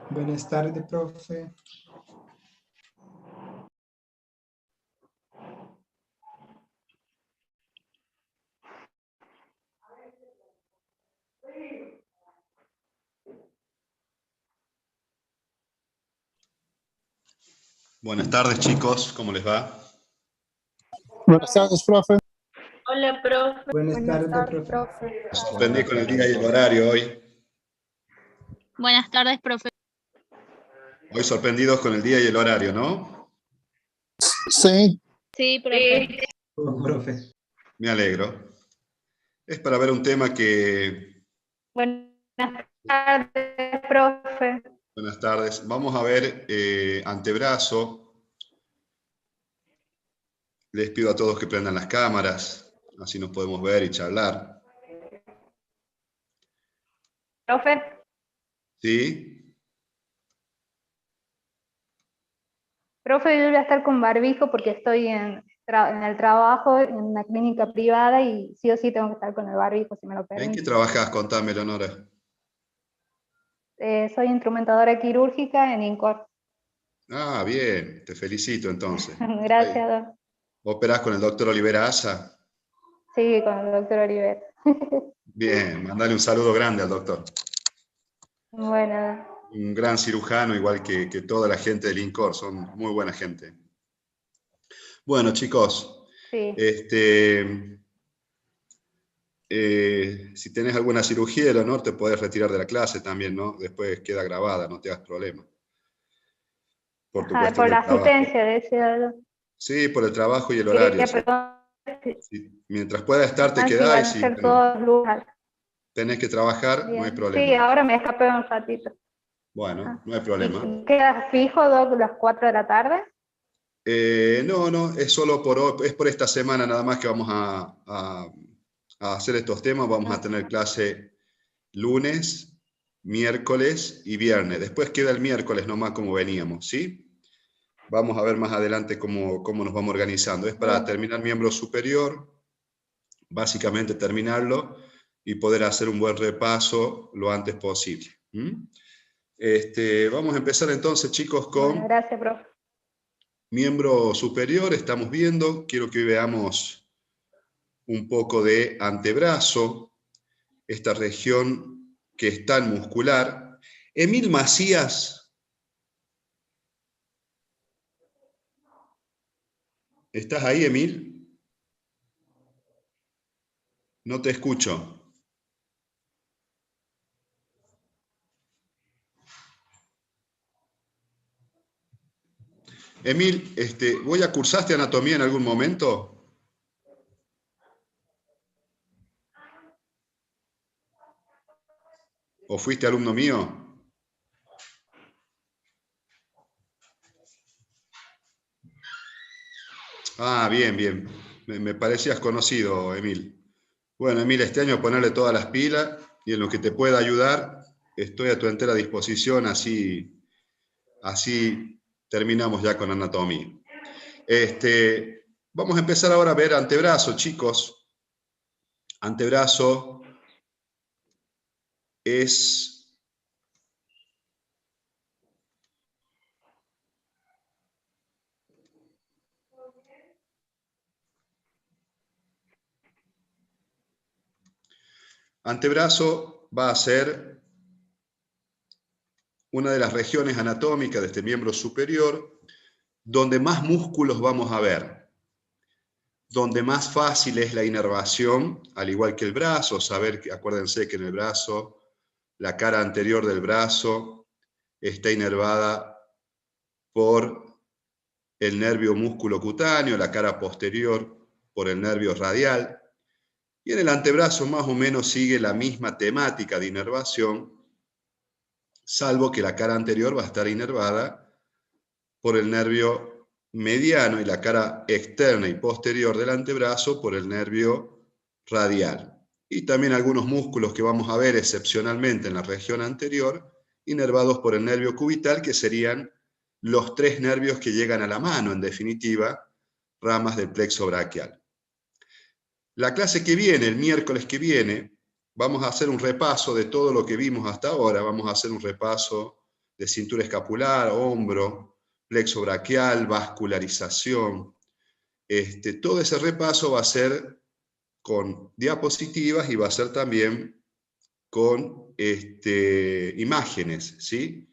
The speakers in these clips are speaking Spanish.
Buenas tardes, profe. Buenas tardes, chicos, ¿cómo les va? Buenas tardes, profe. Hola, profe. Buenas tardes, profe. Me sorprendí con el día y el horario hoy. Buenas tardes, profe. Hoy sorprendidos con el día y el horario, ¿no? Sí. Sí, profe. Profe. Me alegro. Es para ver un tema que... Buenas tardes, profe. Buenas tardes. Vamos a ver antebrazo. Les pido a todos que prendan las cámaras, así nos podemos ver y charlar. Profe. ¿Sí? Profe, yo voy a estar con barbijo porque estoy en el trabajo en una clínica privada y sí o sí tengo que estar con el barbijo, si me lo ¿En qué permite. trabajas? Contame, Leonora. Soy instrumentadora quirúrgica en INCOR. Ah, bien, te felicito entonces. Gracias, doc. ¿Operás con el doctor Olivera Asa? Sí, con el doctor Oliver. Bien, mandale un saludo grande al doctor. Bueno, Un gran cirujano, igual que toda la gente del INCOR, son muy buena gente. Bueno, chicos, sí. Si tenés alguna cirugía del honor, te podés retirar de la clase también, ¿no? Después queda grabada, no te hagas problema. Por tu cuestión Por del la trabajo. asistencia de ese... Sí, por el trabajo y el Quería horario. Sí. preguntar Mientras pueda estar, te si quedás, van y a si ser bueno, todos lugares. tenés que trabajar, no hay Bien. problema. Sí, ahora me escapé un ratito. Bueno, no hay problema. ¿Y queda fijo, Doc, las 4 de la tarde? No, es solo es por esta semana nada más que vamos a hacer estos temas. Vamos a tener clase lunes, miércoles y viernes. Después queda el miércoles nomás como veníamos, ¿sí? Vamos a ver más adelante cómo nos vamos organizando. Es para terminar miembro superior, básicamente terminarlo y poder hacer un buen repaso lo antes posible. Vamos a empezar entonces, chicos, con... Bueno, gracias, profe. Miembro superior, estamos viendo, quiero que veamos un poco de antebrazo, esta región que es tan muscular. Emil Macías, ¿estás ahí, Emil? No te escucho. Emil, ¿vos ya cursaste anatomía en algún momento? ¿O fuiste alumno mío? Ah, bien, bien. Me parecías conocido, Emil. Bueno, Emil, este año ponerle todas las pilas y en lo que te pueda ayudar, estoy a tu entera disposición, así terminamos ya con anatomía. Vamos a empezar ahora a ver antebrazo, chicos. Antebrazo es... Antebrazo va a ser una de las regiones anatómicas de este miembro superior donde más músculos vamos a ver, donde más fácil es la inervación, al igual que el brazo. Saber que, acuérdense que en el brazo, la cara anterior del brazo está inervada por el nervio músculo cutáneo, la cara posterior por el nervio radial, y en el antebrazo más o menos sigue la misma temática de inervación, salvo que la cara anterior va a estar inervada por el nervio mediano y la cara externa y posterior del antebrazo por el nervio radial. y también algunos músculos que vamos a ver excepcionalmente en la región anterior, inervados por el nervio cubital, que serían los 3 nervios que llegan a la mano, en definitiva, ramas del plexo braquial. La clase que viene, el miércoles que viene, vamos a hacer un repaso de todo lo que vimos hasta ahora. Vamos a hacer un repaso de cintura escapular, hombro, plexo braquial, vascularización. Todo ese repaso va a ser con diapositivas y va a ser también con imágenes, ¿sí?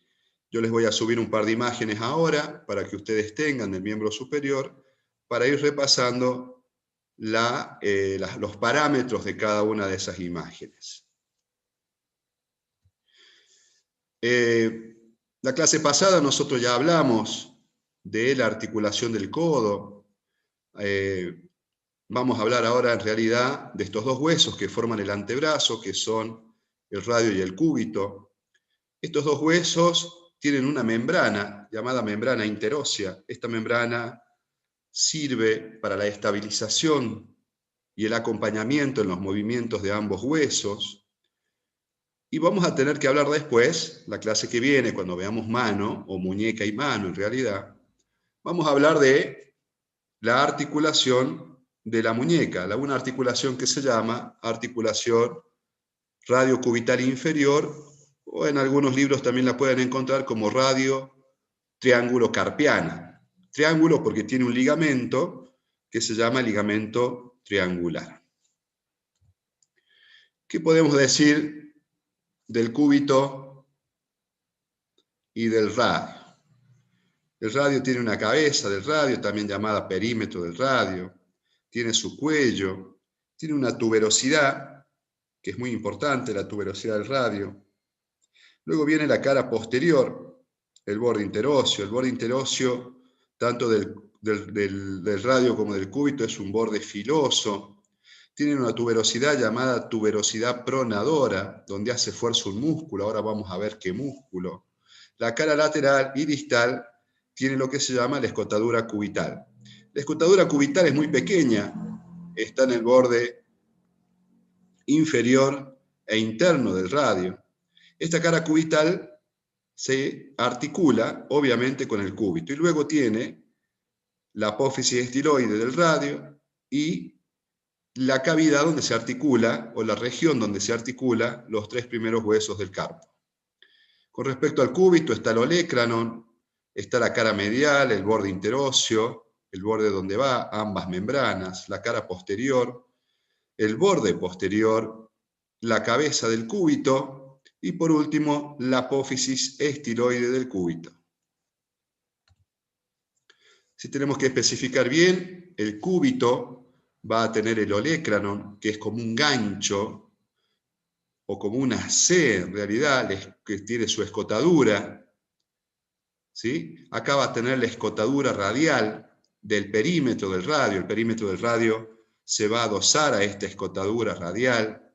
Yo les voy a subir un par de imágenes ahora para que ustedes tengan del miembro superior, para ir repasando los parámetros de cada una de esas imágenes. La clase pasada nosotros ya hablamos de la articulación del codo. Vamos a hablar ahora en realidad de estos 2 huesos que forman el antebrazo, que son el radio y el cúbito. Estos 2 huesos tienen una membrana llamada membrana interósea. Esta membrana sirve para la estabilización y el acompañamiento en los movimientos de ambos huesos. Y vamos a tener que hablar después, la clase que viene, cuando veamos mano, o muñeca y mano en realidad, vamos a hablar de la articulación de la muñeca, una articulación que se llama articulación radiocubital inferior, o en algunos libros también la pueden encontrar como radio triángulo carpiana. Triángulo porque tiene un ligamento que se llama ligamento triangular. ¿Qué podemos decir del cúbito y del radio? El radio tiene una cabeza del radio, también llamada perímetro del radio, tiene su cuello, tiene una tuberosidad, que es muy importante, la tuberosidad del radio. Luego viene la cara posterior, el borde interóseo. El borde interóseo, tanto del radio como del cúbito, es un borde filoso. Tiene una tuberosidad llamada tuberosidad pronadora, donde hace fuerza un músculo. Ahora vamos a ver qué músculo. La cara lateral y distal tiene lo que se llama la escotadura cubital. La escotadura cubital es muy pequeña, está en el borde inferior e interno del radio. Esta cara cubital se articula, obviamente, con el cúbito, y luego tiene la apófisis estiloide del radio y la cavidad donde se articula, o la región donde se articula, los 3 primeros huesos del carpo. Con respecto al cúbito está el olecranon, está la cara medial, el borde interóseo, el borde donde va ambas membranas, la cara posterior, el borde posterior, la cabeza del cúbito y por último la apófisis estiloide del cúbito. Si tenemos que especificar bien, el cúbito va a tener el olecranon, que es como un gancho o como una C en realidad, que tiene su escotadura. ¿Sí? Acá va a tener la escotadura radial del perímetro del radio. El perímetro del radio se va a adosar a esta escotadura radial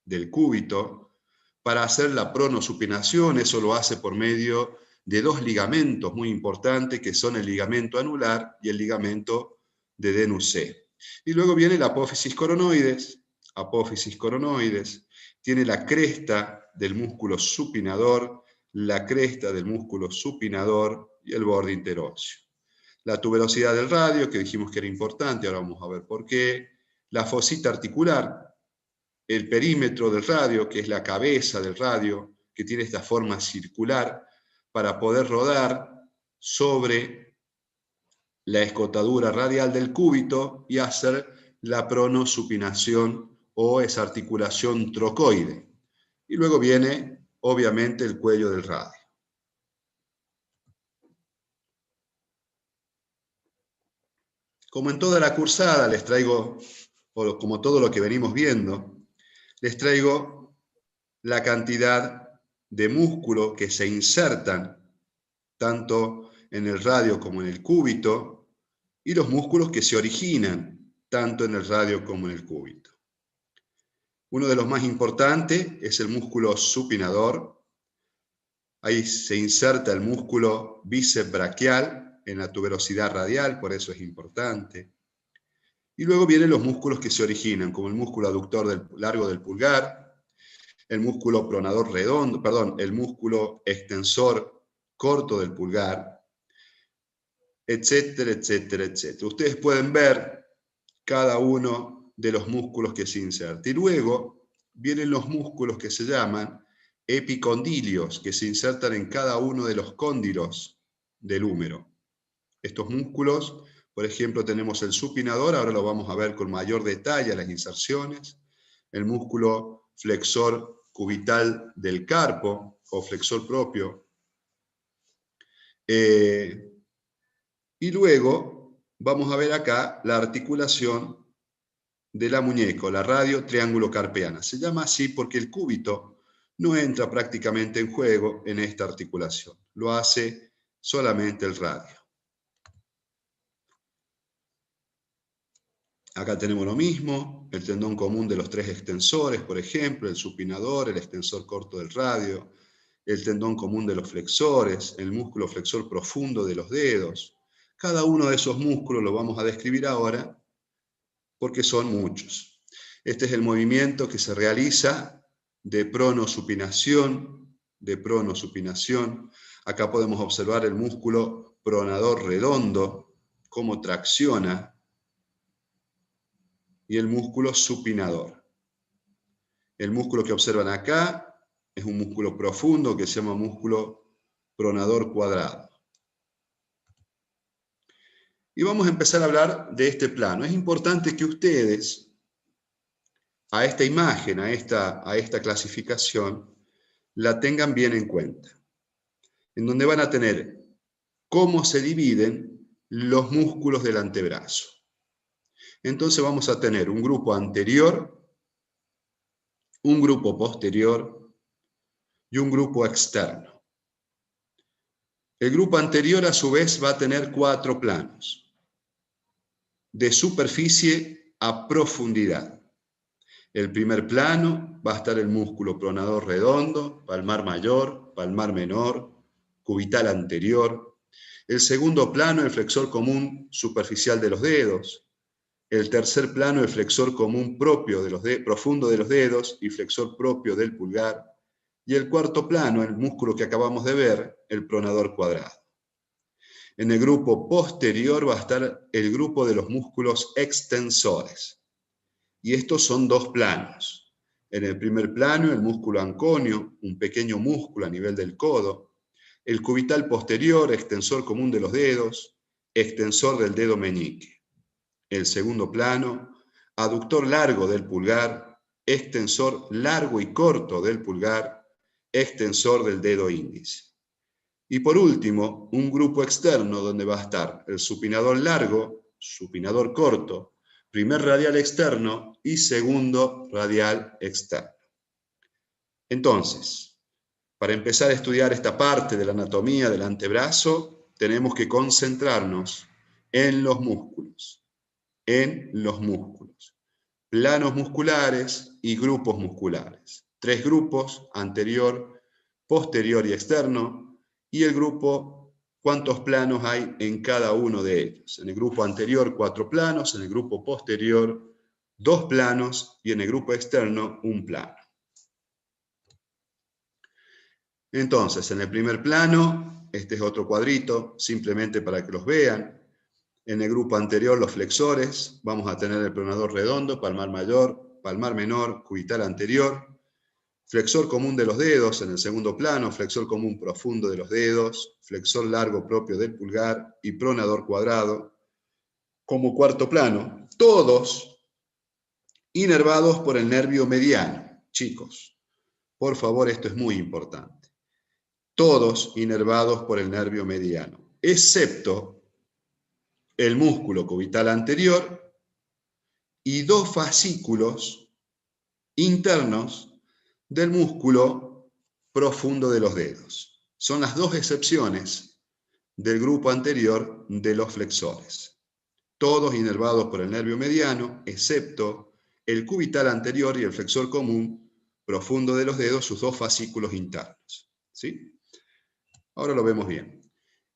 del cúbito para hacer la pronosupinación. Eso lo hace por medio de 2 ligamentos muy importantes, que son el ligamento anular y el ligamento de Denus-C. Y luego viene la apófisis coronoides. Apófisis coronoides tiene la cresta del músculo supinador, la cresta del músculo supinador y el borde interóseo. La tuberosidad del radio, que dijimos que era importante, ahora vamos a ver por qué. La fosita articular, el perímetro del radio, que es la cabeza del radio, que tiene esta forma circular para poder rodar sobre la escotadura radial del cúbito y hacer la pronosupinación o esa articulación trocoide. Y luego viene obviamente el cuello del radio. Como en toda la cursada les traigo, o como todo lo que venimos viendo, les traigo la cantidad de músculos que se insertan tanto en el radio como en el cúbito y los músculos que se originan tanto en el radio como en el cúbito. Uno de los más importantes es el músculo supinador. Ahí se inserta el músculo bíceps braquial en la tuberosidad radial, por eso es importante. Y luego vienen los músculos que se originan, como el músculo aductor largo del pulgar, el músculo pronador redondo, perdón, el músculo extensor corto del pulgar, etcétera, etcétera, etcétera. Ustedes pueden ver cada uno de los músculos que se insertan. Y luego vienen los músculos que se llaman epicondilios, que se insertan en cada uno de los cóndilos del húmero. Estos músculos, por ejemplo, tenemos el supinador, ahora lo vamos a ver con mayor detalle las inserciones, el músculo flexor cubital del carpo, o flexor propio. Y luego vamos a ver acá la articulación de la muñeca, la radio triángulo carpiana. Se llama así porque el cúbito no entra prácticamente en juego en esta articulación. Lo hace solamente el radio. Acá tenemos lo mismo, el tendón común de los tres extensores, por ejemplo, el supinador, el extensor corto del radio, el tendón común de los flexores, el músculo flexor profundo de los dedos. Cada uno de esos músculos lo vamos a describir ahora porque son muchos. Este es el movimiento que se realiza de pronosupinación, Acá podemos observar el músculo pronador redondo, cómo tracciona, y el músculo supinador. El músculo que observan acá es un músculo profundo que se llama músculo pronador cuadrado. Y vamos a empezar a hablar de este plano. Es importante que ustedes, a esta imagen, a esta clasificación, la tengan bien en cuenta. En donde van a tener cómo se dividen los músculos del antebrazo. Entonces vamos a tener un grupo anterior, un grupo posterior y un grupo externo. El grupo anterior a su vez va a tener 4 planos, de superficie a profundidad. El primer plano va a estar el músculo pronador redondo, palmar mayor, palmar menor, cubital anterior. El segundo plano, el flexor común superficial de los dedos. El tercer plano, el flexor común propio profundo de los dedos y flexor propio del pulgar. Y el cuarto plano, el músculo que acabamos de ver, el pronador cuadrado. En el grupo posterior va a estar el grupo de los músculos extensores. Y estos son 2 planos. En el primer plano, el músculo anconio, un pequeño músculo a nivel del codo. El cubital posterior, extensor común de los dedos, extensor del dedo meñique. El segundo plano, aductor largo del pulgar, extensor largo y corto del pulgar, extensor del dedo índice. Y por último, un grupo externo donde va a estar el supinador largo, supinador corto, primer radial externo y segundo radial externo. Entonces, para empezar a estudiar esta parte de la anatomía del antebrazo, tenemos que concentrarnos en los músculos. Planos musculares y grupos musculares. 3 grupos, anterior, posterior y externo, y el grupo, cuántos planos hay en cada uno de ellos. En el grupo anterior 4 planos, en el grupo posterior 2 planos y en el grupo externo 1 plano. Entonces, en el primer plano, este es otro cuadrito, simplemente para que los vean. En el grupo anterior, los flexores, vamos a tener el pronador redondo, palmar mayor, palmar menor, cubital anterior, flexor común de los dedos en el segundo plano, flexor común profundo de los dedos, flexor largo propio del pulgar y pronador cuadrado como cuarto plano, todos inervados por el nervio mediano. Chicos, por favor, esto es muy importante. Todos inervados por el nervio mediano, excepto el músculo cubital anterior y 2 fascículos internos del músculo profundo de los dedos. Son las 2 excepciones del grupo anterior de los flexores. Todos inervados por el nervio mediano, excepto el cubital anterior y el flexor común profundo de los dedos, sus 2 fascículos internos. ¿Sí? Ahora lo vemos bien.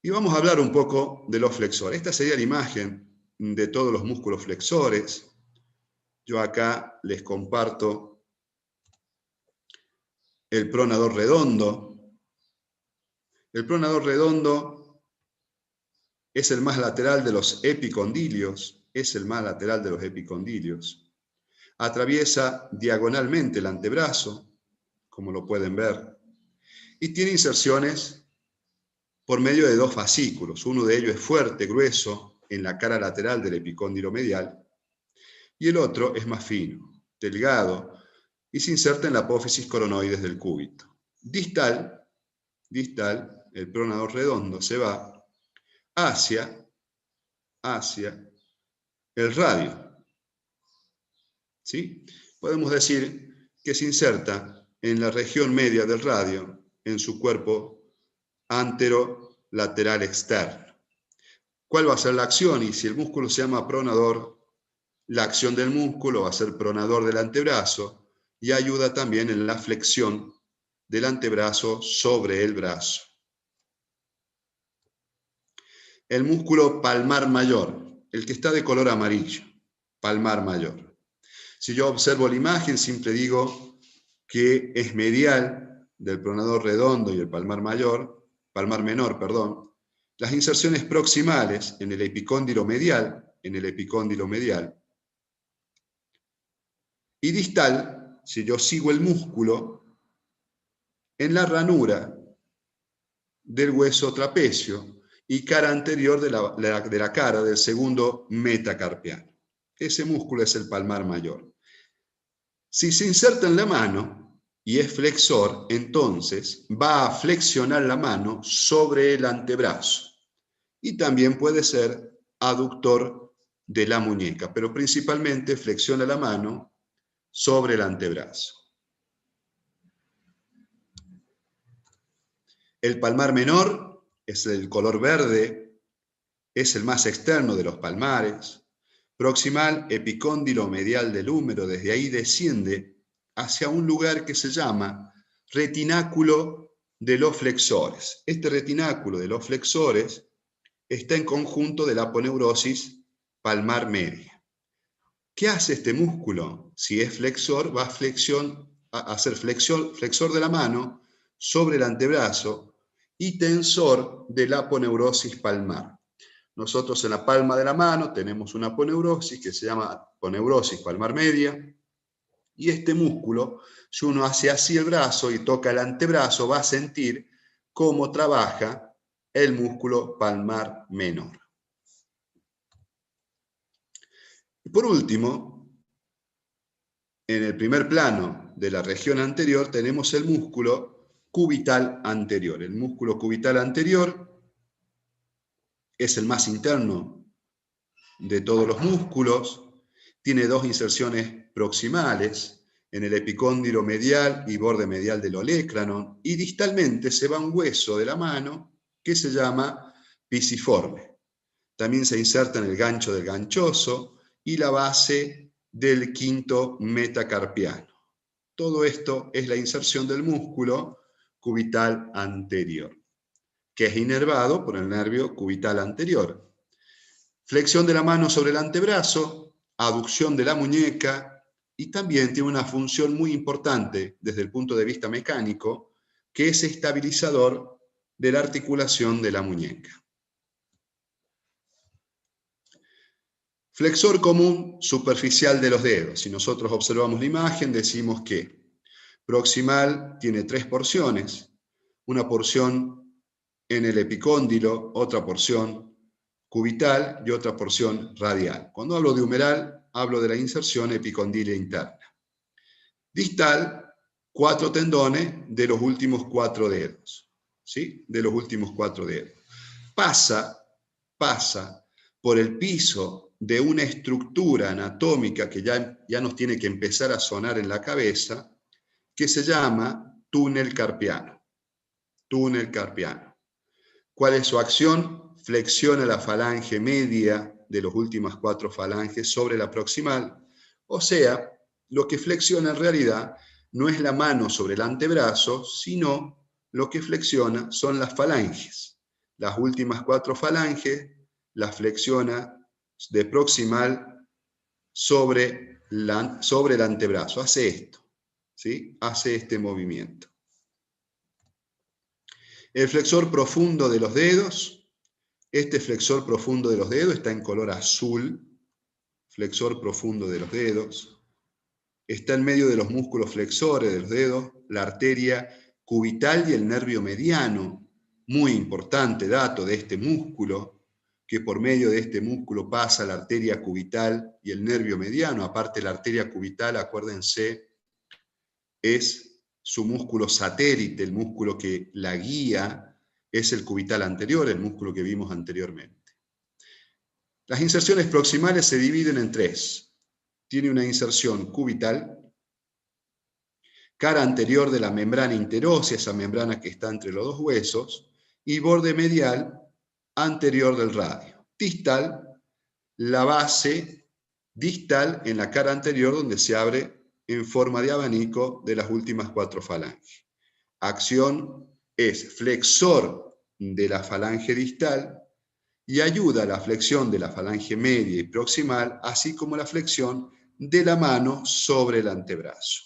Y vamos a hablar un poco de los flexores. Esta sería la imagen de todos los músculos flexores. Yo acá les comparto el pronador redondo. El pronador redondo es el más lateral de los epicondilios, Atraviesa diagonalmente el antebrazo, como lo pueden ver, y tiene inserciones por medio de dos fascículos. Uno de ellos es fuerte, grueso, en la cara lateral del epicóndilo medial, y el otro es más fino, delgado, y se inserta en la apófisis coronoides del cúbito. Distal, el pronador redondo se va hacia el radio. ¿Sí? Podemos decir que se inserta en la región media del radio, en su cuerpo anterolateral externo. ¿Cuál va a ser la acción? Y si el músculo se llama pronador, la acción del músculo va a ser pronador del antebrazo y ayuda también en la flexión del antebrazo sobre el brazo. El músculo palmar mayor, el que está de color amarillo, palmar mayor. Si yo observo la imagen, siempre digo que es medial del pronador redondo y el palmar menor, perdón, las inserciones proximales en el epicóndilo medial, y distal, si yo sigo el músculo, en la ranura del hueso trapecio y cara anterior de la cara del segundo metacarpiano. Ese músculo es el palmar mayor. Si se inserta en la mano y es flexor, entonces va a flexionar la mano sobre el antebrazo. Y también puede ser aductor de la muñeca, pero principalmente flexiona la mano sobre el antebrazo. El palmar menor es el color verde, es el más externo de los palmares. Proximal, epicóndilo medial del húmero, desde ahí desciende hacia un lugar que se llama retináculo de los flexores. Este retináculo de los flexores está en conjunto de la aponeurosis palmar media. ¿Qué hace este músculo? Si es flexor, va a hacer flexor de la mano sobre el antebrazo y tensor de la aponeurosis palmar. Nosotros en la palma de la mano tenemos una aponeurosis que se llama aponeurosis palmar media, y este músculo, si uno hace así el brazo y toca el antebrazo, va a sentir cómo trabaja el músculo palmar menor. Y por último, en el primer plano de la región anterior tenemos el músculo cubital anterior. El músculo cubital anterior es el más interno de todos los músculos, tiene dos inserciones proximales en el epicóndilo medial y borde medial del olecranon, y distalmente se va un hueso de la mano que se llama pisiforme. También se inserta en el gancho del ganchoso y la base del quinto metacarpiano. Todo esto es la inserción del músculo cubital anterior, que es inervado por el nervio cubital anterior. Flexión de la mano sobre el antebrazo, aducción de la muñeca, y también tiene una función muy importante desde el punto de vista mecánico, que es estabilizador de la articulación de la muñeca. Flexor común superficial de los dedos. Si nosotros observamos la imagen, decimos que proximal tiene tres porciones, una porción en el epicóndilo, otra porción cubital y otra porción radial. Cuando hablo de humeral, hablo de la inserción epicondilia interna. Distal, 4 tendones de los últimos 4 dedos. ¿Sí? De los últimos 4 dedos. Pasa por el piso de una estructura anatómica que ya nos tiene que empezar a sonar en la cabeza, que se llama túnel carpiano. Túnel carpiano. ¿Cuál es su acción? Flexiona la falange media de las últimas 4 falanges sobre la proximal. O sea, lo que flexiona en realidad no es la mano sobre el antebrazo, sino lo que flexiona son las falanges. Las últimas 4 falanges las flexiona de proximal sobre el antebrazo. Hace esto, ¿sí? Hace este movimiento. El flexor profundo de los dedos, este flexor profundo de los dedos está en color azul, flexor profundo de los dedos, está en medio de los músculos flexores de los dedos, la arteria cubital y el nervio mediano, muy importante dato de este músculo, que por medio de este músculo pasa la arteria cubital y el nervio mediano. Aparte, la arteria cubital, acuérdense, es su músculo satélite, el músculo que la guía es el cubital anterior, el músculo que vimos anteriormente. Las inserciones proximales se dividen en tres. Tiene una inserción cubital, cara anterior de la membrana interósea, esa membrana que está entre los dos huesos, y borde medial anterior del radio. Distal, la base distal en la cara anterior donde se abre en forma de abanico de las últimas 4 falanges. Acción es flexor de la falange distal y ayuda a la flexión de la falange media y proximal, así como la flexión de la mano sobre el antebrazo.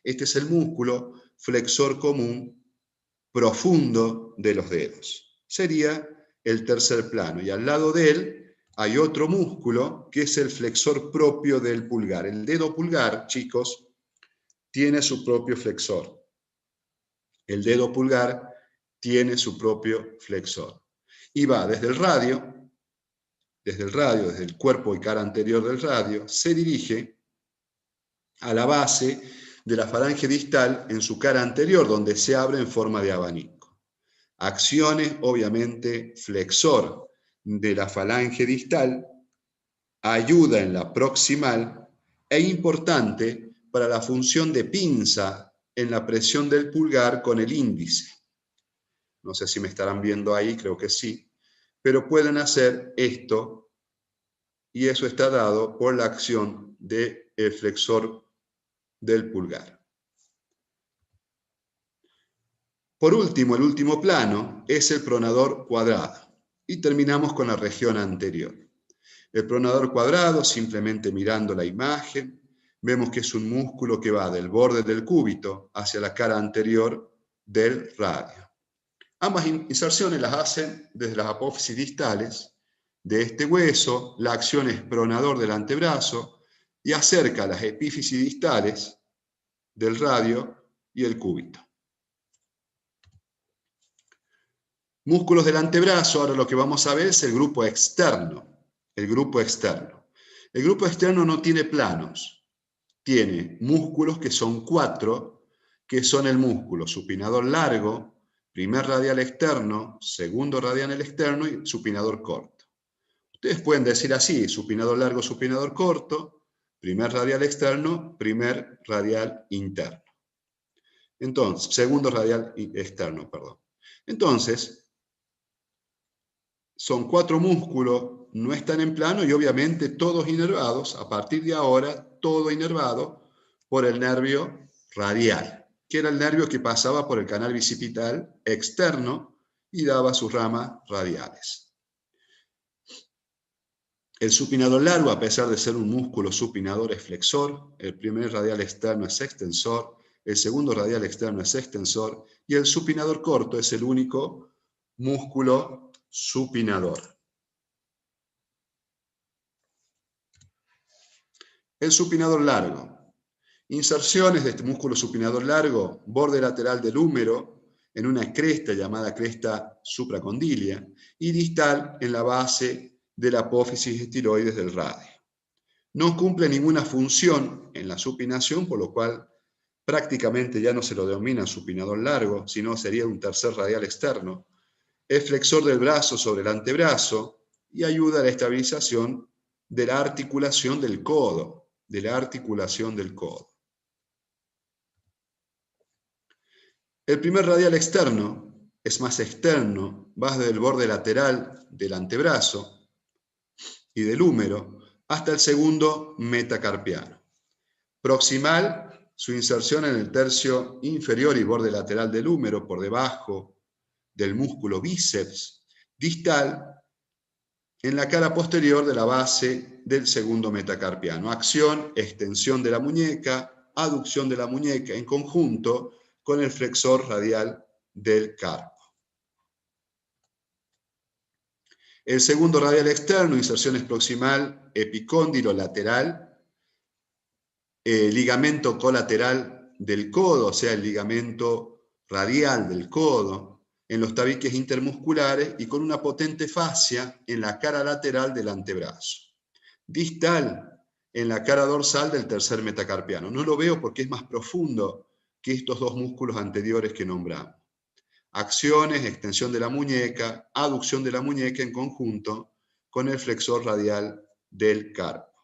Este es el músculo flexor común profundo de los dedos. Sería el tercer plano. Y al lado de él hay otro músculo que es el flexor propio del pulgar. El dedo pulgar, chicos, tiene su propio flexor. El dedo pulgar tiene su propio flexor. Y va desde el radio, desde el cuerpo y cara anterior del radio, se dirige a la base de la falange distal en su cara anterior, donde se abre en forma de abanico. Acciones, obviamente, flexor de la falange distal, ayuda en la proximal e importante para la función de pinza en la presión del pulgar con el índice. No sé si me estarán viendo ahí, creo que sí, pero pueden hacer esto y eso está dado por la acción del flexor del pulgar. Por último, el último plano es el pronador cuadrado. Y terminamos con la región anterior. El pronador cuadrado, simplemente mirando la imagen, vemos que es un músculo que va del borde del cúbito hacia la cara anterior del radio. Ambas inserciones las hacen desde las apófisis distales de este hueso. La acción es pronador del antebrazo y acerca las epífisis distales del radio y el cúbito. Músculos del antebrazo, ahora lo que vamos a ver es el grupo externo. El grupo externo. El grupo externo no tiene planos, tiene músculos que son 4, que son el músculo supinador largo, primer radial externo, segundo radial externo y supinador corto. Ustedes pueden decir así, supinador largo, supinador corto, primer radial externo, primer radial interno. Entonces, segundo radial externo, perdón. Entonces, son 4 músculos, no están en plano y obviamente todos inervados, a partir de ahora, todo inervado por el nervio radial, que era el nervio que pasaba por el canal bicipital externo y daba sus ramas radiales. El supinador largo, a pesar de ser un músculo supinador, es flexor, el primer radial externo es extensor, el segundo radial externo es extensor y el supinador corto es el único músculo supinador. El supinador largo. Inserciones de este músculo supinador largo, borde lateral del húmero, en una cresta llamada cresta supracondilia, y distal en la base de la apófisis estiloides del radio. No cumple ninguna función en la supinación, por lo cual prácticamente ya no se lo denomina supinador largo, sino sería un tercer radial externo. Es flexor del brazo sobre el antebrazo y ayuda a la estabilización de la articulación del codo, El primer radial externo es más externo, va desde el borde lateral del antebrazo y del húmero hasta el segundo metacarpiano. Proximal, su inserción en el tercio inferior y borde lateral del húmero por debajo del músculo bíceps. Distal, en la cara posterior de la base del segundo metacarpiano. Acción, extensión de la muñeca, aducción de la muñeca en conjunto con el flexor radial del carpo. El segundo radial externo, inserción proximal, epicóndilo lateral, ligamento colateral del codo, o sea, el ligamento radial del codo, en los tabiques intermusculares y con una potente fascia en la cara lateral del antebrazo. Distal en la cara dorsal del tercer metacarpiano. No lo veo porque es más profundo que estos dos músculos anteriores que nombramos. Acciones, extensión de la muñeca, aducción de la muñeca en conjunto con el flexor radial del carpo.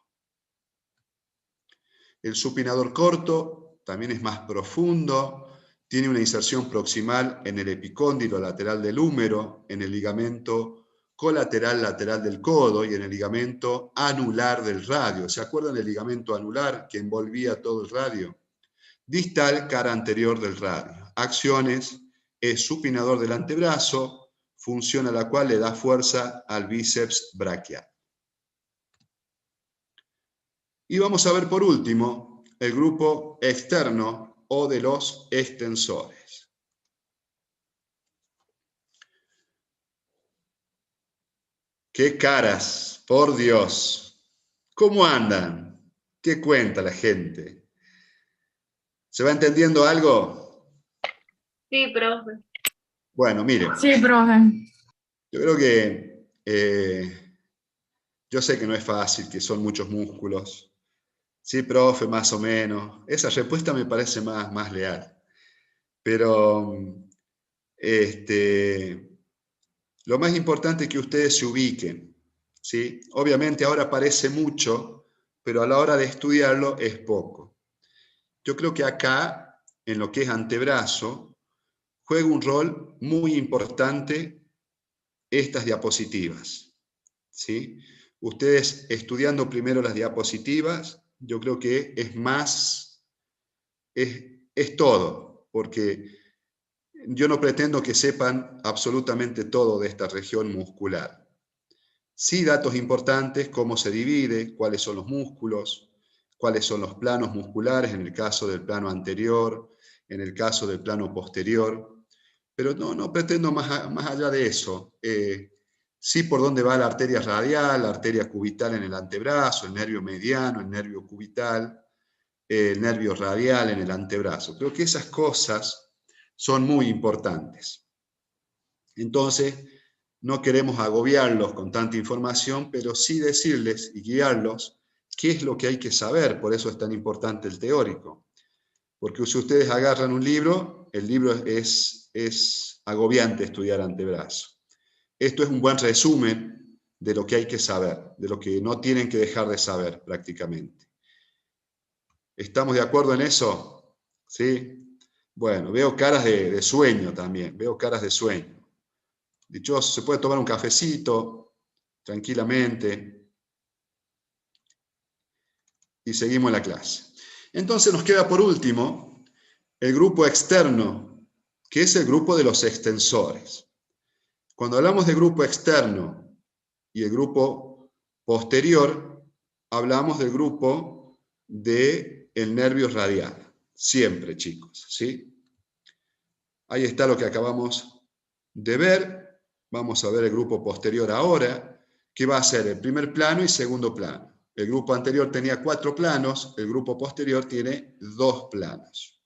El supinador corto también es más profundo, tiene una inserción proximal en el epicóndilo lateral del húmero, en el ligamento colateral lateral del codo y en el ligamento anular del radio. ¿Se acuerdan del ligamento anular que envolvía todo el radio? Distal, cara anterior del radio. Acciones, es supinador del antebrazo, función a la cual le da fuerza al bíceps braquial. Y vamos a ver por último el grupo externo o de los extensores. ¡Qué caras! ¡Por Dios! ¿Cómo andan? ¿Qué cuenta la gente? ¿Se va entendiendo algo? Sí, profe. Bueno, miren. Sí, profe. Yo creo que yo sé que no es fácil, que son muchos músculos. Sí, profe, más o menos. Esa respuesta me parece más leal. Pero lo más importante es que ustedes se ubiquen, ¿sí? Obviamente ahora parece mucho, pero a la hora de estudiarlo es poco. Yo creo que acá, en lo que es antebrazo, juega un rol muy importante estas diapositivas, ¿sí? Ustedes estudiando primero las diapositivas, yo creo que es todo, porque yo no pretendo que sepan absolutamente todo de esta región muscular. Sí, datos importantes, cómo se divide, cuáles son los músculos, cuáles son los planos musculares, en el caso del plano anterior, en el caso del plano posterior, pero no pretendo más allá de eso. Sí, por dónde va la arteria radial, la arteria cubital en el antebrazo, el nervio mediano, el nervio cubital, el nervio radial en el antebrazo. Creo que esas cosas son muy importantes. Entonces, no queremos agobiarlos con tanta información, pero sí decirles y guiarlos qué es lo que hay que saber. Por eso es tan importante el teórico. Porque si ustedes agarran un libro, el libro es agobiante estudiar antebrazo. Esto es un buen resumen de lo que hay que saber, de lo que no tienen que dejar de saber prácticamente. ¿Estamos de acuerdo en eso? ¿Sí? Bueno, veo caras de sueño también, veo caras de sueño. Dichoso, se puede tomar un cafecito tranquilamente y seguimos la clase. Entonces nos queda por último el grupo externo, que es el grupo de los extensores. Cuando hablamos de grupo externo y el grupo posterior, hablamos del grupo del nervio radial. Siempre, chicos, ¿sí? Ahí está lo que acabamos de ver. Vamos a ver el grupo posterior ahora, que va a ser el primer plano y segundo plano. El grupo anterior tenía 4 planos, el grupo posterior tiene 2 planos.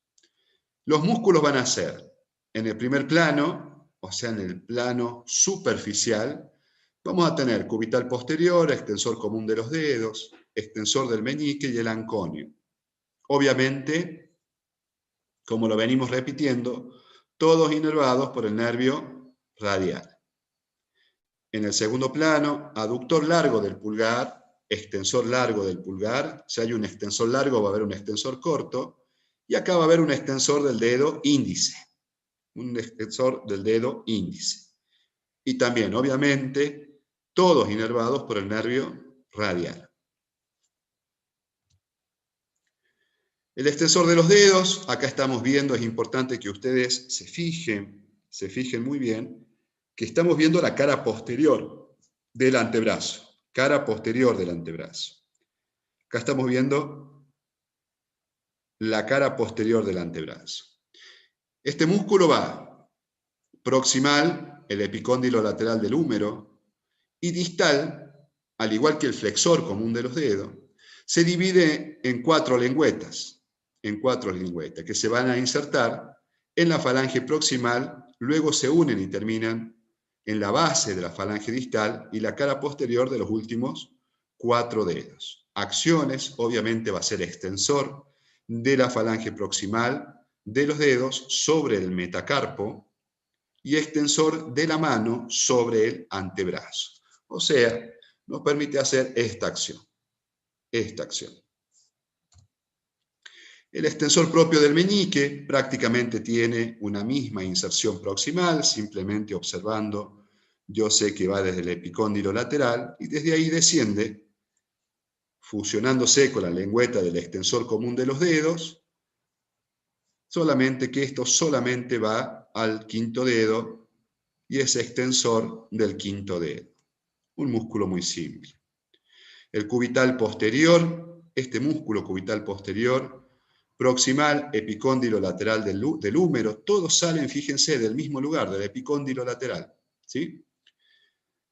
Los músculos van a ser en el primer plano, o sea, en el plano superficial, vamos a tener cubital posterior, extensor común de los dedos, extensor del meñique y el anconio. Obviamente, como lo venimos repitiendo, todos inervados por el nervio radial. En el segundo plano, aductor largo del pulgar, extensor largo del pulgar. Si hay un extensor largo, va a haber un extensor corto. Y acá va a haber un extensor del dedo índice. Un extensor del dedo índice. Y también, obviamente, todos inervados por el nervio radial. El extensor de los dedos, acá estamos viendo, es importante que ustedes se fijen muy bien, que estamos viendo la cara posterior. del antebrazo, cara posterior del antebrazo. Acá estamos viendo la cara posterior del antebrazo. Este músculo va proximal, el epicóndilo lateral del húmero, y distal, al igual que el flexor común de los dedos, se divide en cuatro lengüetas, que se van a insertar en la falange proximal, luego se unen y terminan en la base de la falange distal y la cara posterior de los últimos 4 dedos. Acciones, obviamente va a ser extensor de la falange proximal de los dedos sobre el metacarpo y extensor de la mano sobre el antebrazo. O sea, nos permite hacer esta acción. El extensor propio del meñique prácticamente tiene una misma inserción proximal, simplemente observando, yo sé que va desde el epicóndilo lateral y desde ahí desciende, fusionándose con la lengüeta del extensor común de los dedos, solamente que esto solamente va al quinto dedo y es extensor del quinto dedo. Un músculo muy simple. El cubital posterior, este músculo cubital posterior, proximal, epicóndilo lateral del húmero, todos salen, fíjense, del mismo lugar, del epicóndilo lateral, ¿sí?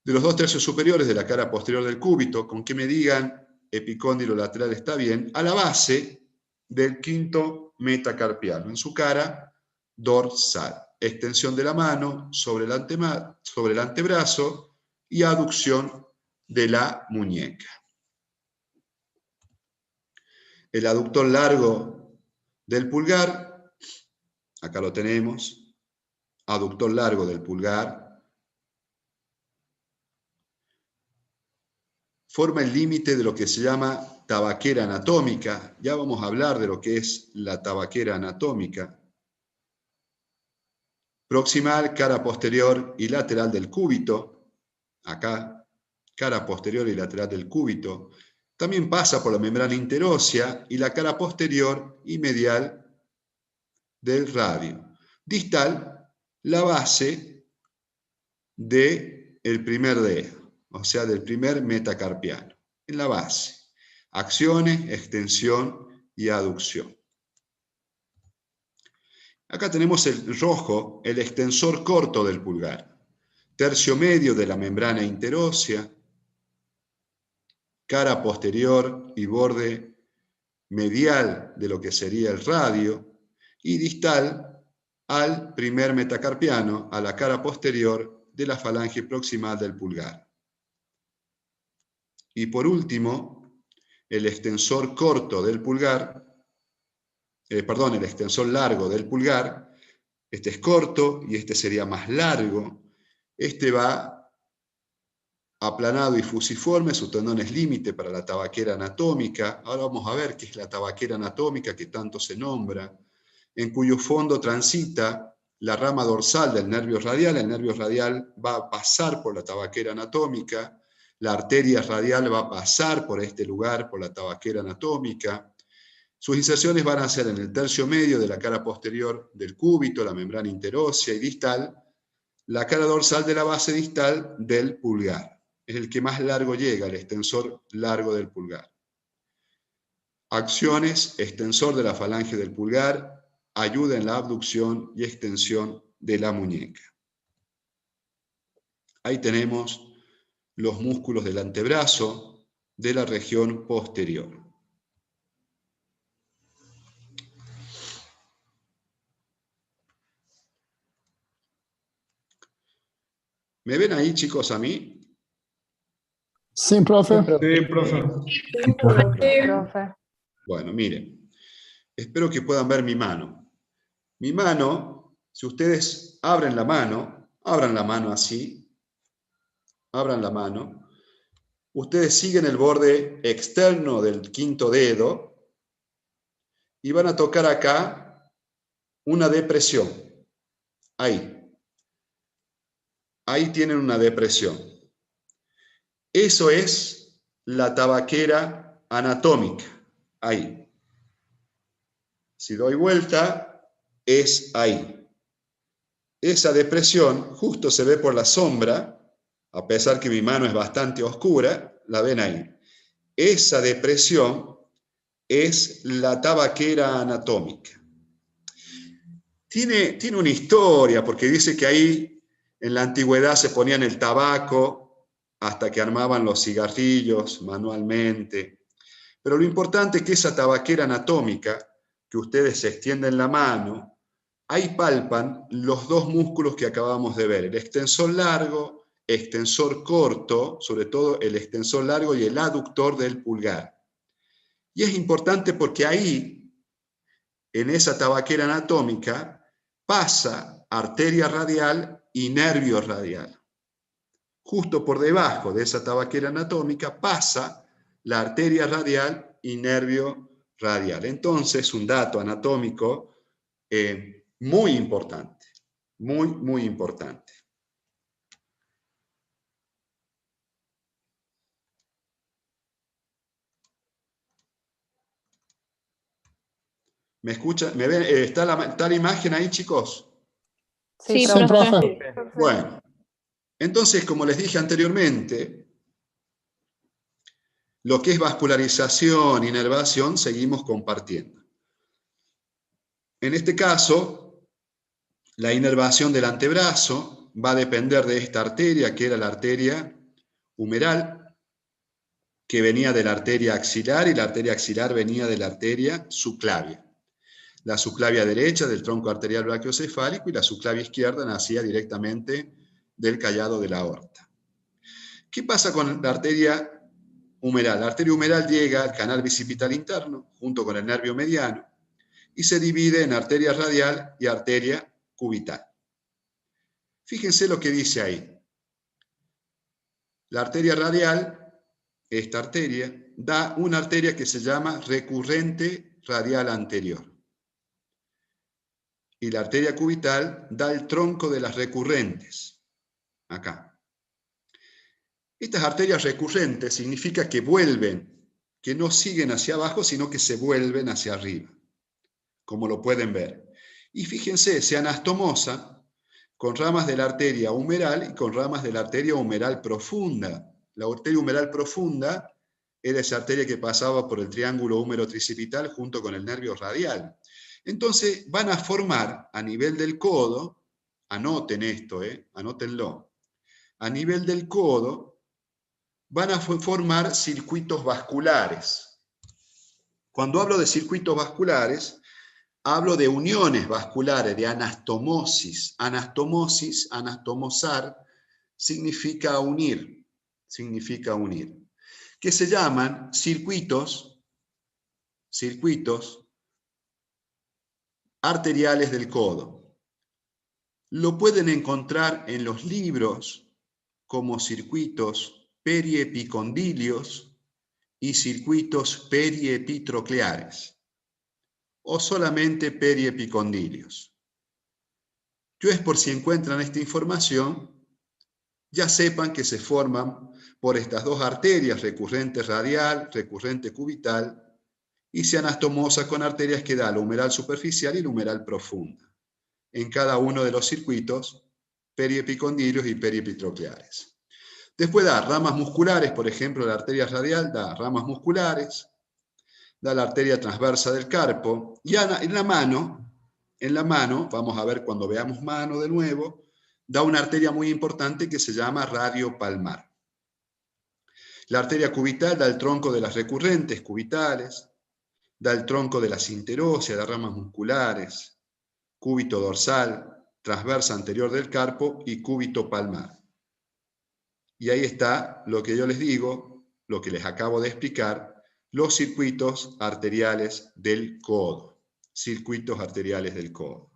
De los 2 tercios superiores de la cara posterior del cúbito, con que me digan epicóndilo lateral está bien, a la base del quinto metacarpiano, en su cara dorsal. Extensión de la mano sobre el antebrazo y aducción de la muñeca. El aductor largo del pulgar, acá lo tenemos, aductor largo del pulgar, forma el límite de lo que se llama tabaquera anatómica. Ya vamos a hablar de lo que es la tabaquera anatómica. Proximal, cara posterior y lateral del cúbito, acá, cara posterior y lateral del cúbito. También pasa por la membrana interósea y la cara posterior y medial del radio. Distal, la base del primer dedo, o sea, del primer metacarpiano, en la base. Acciones, extensión y aducción. Acá tenemos el rojo, el extensor corto del pulgar, tercio medio de la membrana interósea, cara posterior y borde medial de lo que sería el radio, y distal al primer metacarpiano, a la cara posterior de la falange proximal del pulgar. Y por último, el extensor corto del pulgar, el extensor largo del pulgar, este es corto y este sería más largo, este va aplanado y fusiforme, su tendón es límite para la tabaquera anatómica. Ahora vamos a ver qué es la tabaquera anatómica que tanto se nombra, en cuyo fondo transita la rama dorsal del nervio radial. El nervio radial va a pasar por la tabaquera anatómica, la arteria radial va a pasar por este lugar, por la tabaquera anatómica. Sus inserciones van a ser en el tercio medio de la cara posterior del cúbito, la membrana interósea y distal, la cara dorsal de la base distal del pulgar. Es el que más largo llega, el extensor largo del pulgar. Acciones, extensor de la falange del pulgar, ayuda en la abducción y extensión de la muñeca. Ahí tenemos los músculos del antebrazo de la región posterior. ¿Me ven ahí, chicos, a mí? Sí, profe. Sí, profe. Profe. Bueno, miren, espero que puedan ver mi mano. Mi mano, si ustedes abren la mano así, abran la mano, ustedes siguen el borde externo del quinto dedo y van a tocar acá una depresión. Ahí tienen una depresión. Eso es la tabaquera anatómica. Ahí. Si doy vuelta, es ahí. Esa depresión justo se ve por la sombra, a pesar que mi mano es bastante oscura, la ven ahí. Esa depresión es la tabaquera anatómica. Tiene una historia, porque dice que ahí en la antigüedad se ponían el tabaco hasta que armaban los cigarrillos manualmente. Pero lo importante es que esa tabaquera anatómica, que ustedes se extienden la mano, ahí palpan los dos músculos que acabamos de ver, el extensor largo, extensor corto, sobre todo el extensor largo y el aductor del pulgar. Y es importante porque ahí, en esa tabaquera anatómica, pasa arteria radial y nervio radial. Justo por debajo de esa tabaquera anatómica pasa la arteria radial y nervio radial. Entonces, un dato anatómico muy importante, muy importante. ¿Me escuchan? ¿Me ven? ¿Está la imagen ahí, chicos? Sí, Sí, profe. profe. Bueno, entonces, como les dije anteriormente, lo que es vascularización, inervación, seguimos compartiendo. En este caso, la inervación del antebrazo va a depender de esta arteria, que era la arteria humeral, que venía de la arteria axilar, y la arteria axilar venía de la arteria subclavia. La subclavia derecha del tronco arterial brachiocefálico y la subclavia izquierda nacía directamente del callado de la aorta. ¿Qué pasa con la arteria humeral? La arteria humeral llega al canal bicipital interno junto con el nervio mediano y se divide en arteria radial y arteria cubital. Fíjense lo que dice ahí. La arteria radial, esta arteria, da una arteria que se llama recurrente radial anterior. Y la arteria cubital da el tronco de las recurrentes, acá. Estas arterias recurrentes significa que vuelven, que no siguen hacia abajo, sino que se vuelven hacia arriba, como lo pueden ver. Y fíjense, se anastomosan con ramas de la arteria humeral y con ramas de la arteria humeral profunda. La arteria humeral profunda era esa arteria que pasaba por el triángulo húmero-tricipital junto con el nervio radial. Entonces van a formar a nivel del codo, anoten esto, anótenlo, a nivel del codo van a formar circuitos vasculares. Cuando hablo de circuitos vasculares, hablo de uniones vasculares, de anastomosis. Anastomosis, anastomosar, significa unir, que se llaman circuitos arteriales del codo. Lo pueden encontrar en los libros como circuitos periepicondilios y circuitos periepitrocleares, o solamente periepicondilios. Yo es por si encuentran esta información, ya sepan que se forman por estas dos arterias, recurrente radial, recurrente cubital, y se anastomosa con arterias que da la humeral superficial y la humeral profunda, en cada uno de los circuitos periepicondilios y periepitrocleares. Después da ramas musculares, por ejemplo, la arteria radial da ramas musculares, da la arteria transversa del carpo, y en la mano, vamos a ver cuando veamos mano de nuevo, da una arteria muy importante que se llama radiopalmar. La arteria cubital da el tronco de las recurrentes cubitales, da el tronco de la sinterosia, da ramas musculares, cúbito dorsal, transversa anterior del carpo y cúbito palmar. Y ahí está lo que yo les digo, lo que les acabo de explicar, los circuitos arteriales del codo. Circuitos arteriales del codo.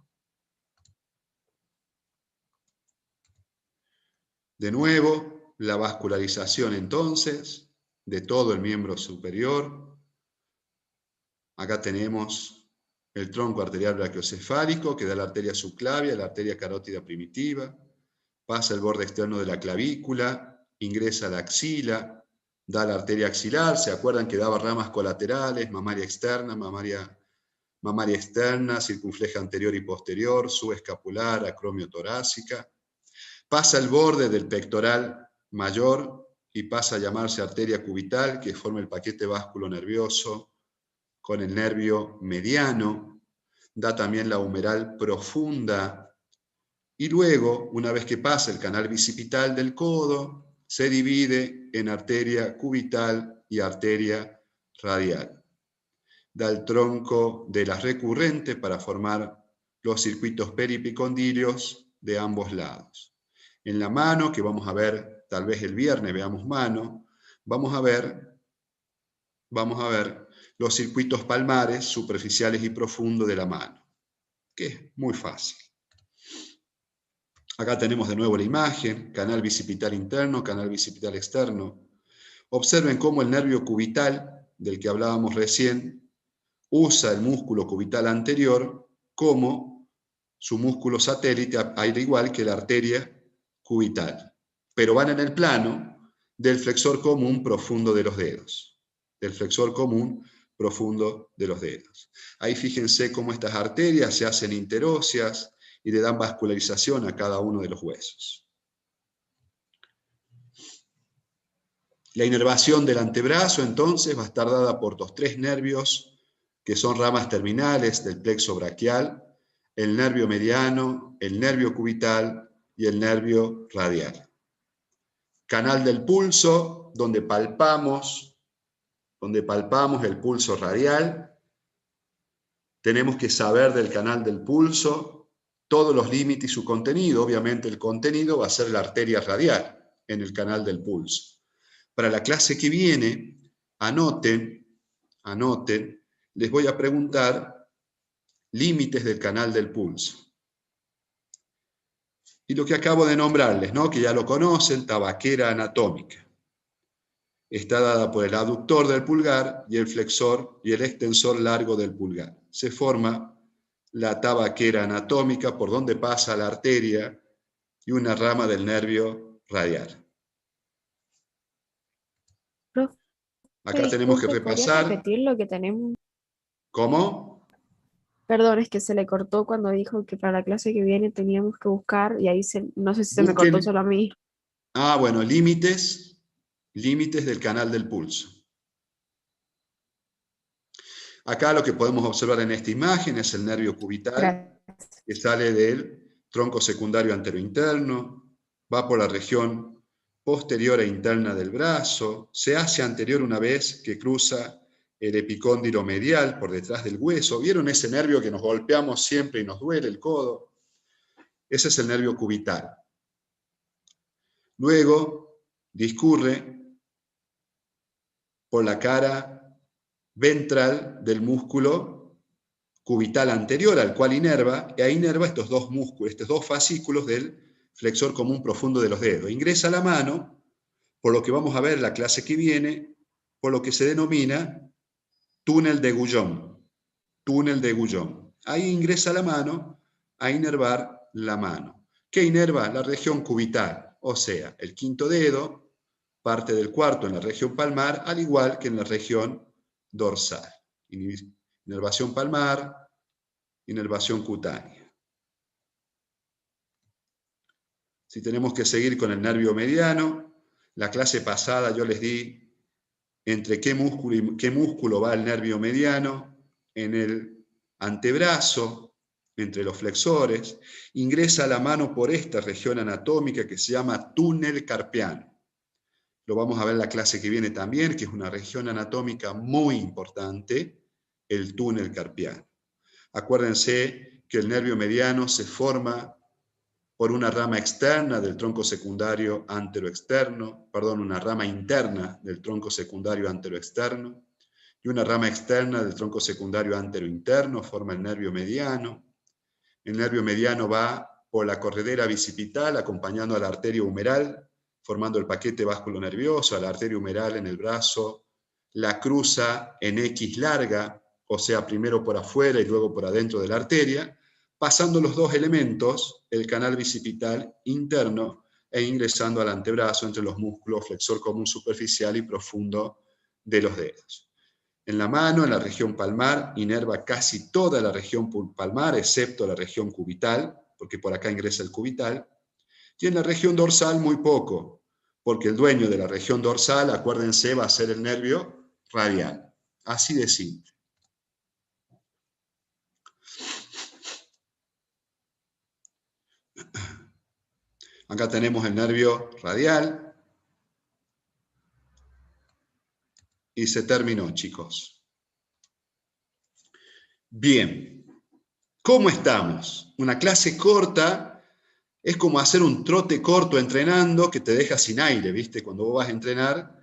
De nuevo, la vascularización entonces de todo el miembro superior. Acá tenemos el tronco arterial brachiocefálico que da la arteria subclavia, la arteria carótida primitiva, pasa el borde externo de la clavícula, ingresa a la axila, da la arteria axilar, ¿se acuerdan que daba ramas colaterales, mamaria externa, circunfleja anterior y posterior, subescapular, acromio torácica? Pasa el borde del pectoral mayor y pasa a llamarse arteria cubital, que forma el paquete vasculonervioso con el nervio mediano, da también la humeral profunda, y luego, una vez que pasa el canal bicipital del codo, se divide en arteria cubital y arteria radial. Da el tronco de las recurrentes para formar los circuitos peripicondilios de ambos lados. En la mano, que vamos a ver, tal vez el viernes veamos mano, vamos a ver los circuitos palmares, superficiales y profundos de la mano, que es muy fácil. Acá tenemos de nuevo la imagen, canal bicipital interno, canal bicipital externo. Observen cómo el nervio cubital, del que hablábamos recién, usa el músculo cubital anterior como su músculo satélite, al igual que la arteria cubital. Pero van en el plano del flexor común profundo de los dedos. Del flexor común profundo de los dedos. Ahí fíjense cómo estas arterias se hacen interóseas y le dan vascularización a cada uno de los huesos. La inervación del antebrazo, entonces, va a estar dada por los 3 nervios, que son ramas terminales del plexo braquial, el nervio mediano, el nervio cubital y el nervio radial. Canal del pulso, donde palpamos el pulso radial. Tenemos que saber del canal del pulso todos los límites y su contenido. Obviamente el contenido va a ser la arteria radial en el canal del pulso. Para la clase que viene, anoten, les voy a preguntar límites del canal del pulso. Y lo que acabo de nombrarles, ¿no? Que ya lo conocen, tabaquera anatómica. Está dada por el aductor del pulgar y el flexor y el extensor largo del pulgar. Se forma la tabaquera anatómica por donde pasa la arteria y una rama del nervio radial. Acá tenemos que repasar. ¿Podrías repetir lo que tenemos? ¿Cómo? Perdón, es que se le cortó cuando dijo que para la clase que viene teníamos que buscar y ahí no sé si se me Busquen. cortó solo a mí. Ah, bueno, límites del canal del pulso. Acá lo que podemos observar en esta imagen es el nervio cubital, Gracias. que sale del tronco secundario anterointerno, va por la región posterior e interna del brazo, se hace anterior una vez que cruza el epicóndilo medial por detrás del hueso. ¿Vieron ese nervio que nos golpeamos siempre y nos duele el codo? Ese es el nervio cubital. Luego discurre por la cara ventral del músculo cubital anterior, al cual inerva, y ahí inerva estos 2 músculos, estos 2 fascículos del flexor común profundo de los dedos. Ingresa a la mano, por lo que vamos a ver la clase que viene, por lo que se denomina túnel de Guyon. Túnel de Guyon. Ahí ingresa la mano a inervar la mano. ¿Qué inerva? La región cubital, o sea, el 5º dedo, parte del 4º en la región palmar, al igual que en la región dorsal. Inervación palmar, inervación cutánea. Si tenemos que seguir con el nervio mediano, la clase pasada yo les di entre qué músculo va el nervio mediano, en el antebrazo, entre los flexores, ingresa la mano por esta región anatómica que se llama túnel carpiano. Lo vamos a ver en la clase que viene también, que es una región anatómica muy importante, el túnel carpiano. Acuérdense que el nervio mediano se forma por una rama externa del tronco secundario anteroexterno, una rama interna del tronco secundario anteroexterno, y una rama externa del tronco secundario anterointerno, forma el nervio mediano. El nervio mediano va por la corredera bicipital, acompañando a la arteria humeral, formando el paquete vasculonervioso, a la arteria humeral en el brazo, la cruza en X larga, o sea, primero por afuera y luego por adentro de la arteria, pasando los 2 elementos, el canal bicipital interno, e ingresando al antebrazo entre los músculos flexor común superficial y profundo de los dedos. En la mano, en la región palmar, inerva casi toda la región palmar, excepto la región cubital, porque por acá ingresa el cubital, y en la región dorsal muy poco, porque el dueño de la región dorsal, acuérdense, va a ser el nervio radial. Así de simple. Acá tenemos el nervio radial. Y se terminó, chicos. Bien. ¿Cómo estamos? Una clase corta es como hacer un trote corto entrenando que te deja sin aire, ¿viste? Cuando vos vas a entrenar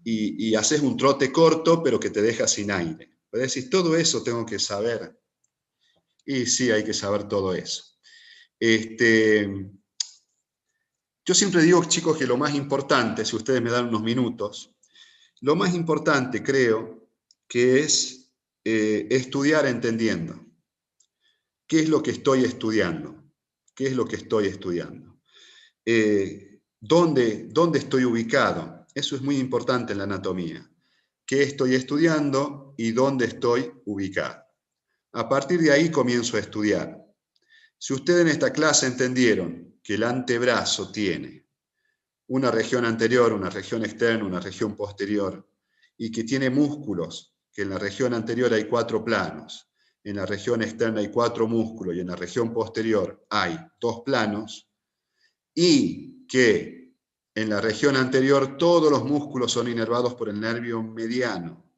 y haces un trote corto, pero que te deja sin aire. Puedes decir, todo eso tengo que saber. Y sí, hay que saber todo eso. Yo siempre digo, chicos, que lo más importante, si ustedes me dan unos minutos, lo más importante creo que es estudiar entendiendo. ¿Qué es lo que estoy estudiando? ¿Qué es lo que estoy estudiando? ¿Dónde estoy ubicado? Eso es muy importante en la anatomía. ¿Qué estoy estudiando y dónde estoy ubicado? A partir de ahí comienzo a estudiar. Si ustedes en esta clase entendieron que el antebrazo tiene una región anterior, una región externa, una región posterior, y que tiene músculos, que en la región anterior hay 4 planos, en la región externa hay 4 músculos y en la región posterior hay 2 planos, y que en la región anterior todos los músculos son inervados por el nervio mediano,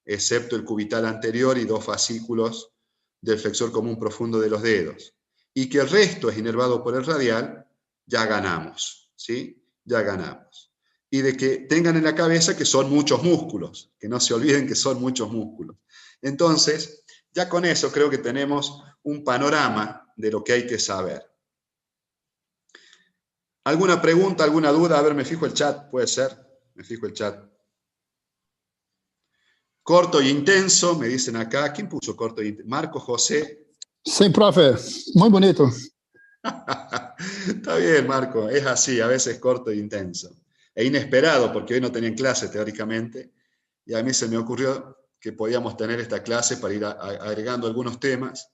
excepto el cubital anterior y 2 fascículos del flexor común profundo de los dedos, y que el resto es inervado por el radial, ya ganamos, ¿sí? Ya ganamos. Y de que tengan en la cabeza que son muchos músculos, que no se olviden que son muchos músculos. Entonces, ya con eso creo que tenemos un panorama de lo que hay que saber. ¿Alguna pregunta, alguna duda? A ver, me fijo el chat, puede ser. Me fijo el chat. Corto y intenso, me dicen acá. ¿Quién puso corto y intenso? Marco José. Sí, profe. Muy bonito. Está bien, Marco, es así, a veces corto e intenso. E inesperado, porque hoy no tenían clase teóricamente, y a mí se me ocurrió que podíamos tener esta clase para ir agregando algunos temas,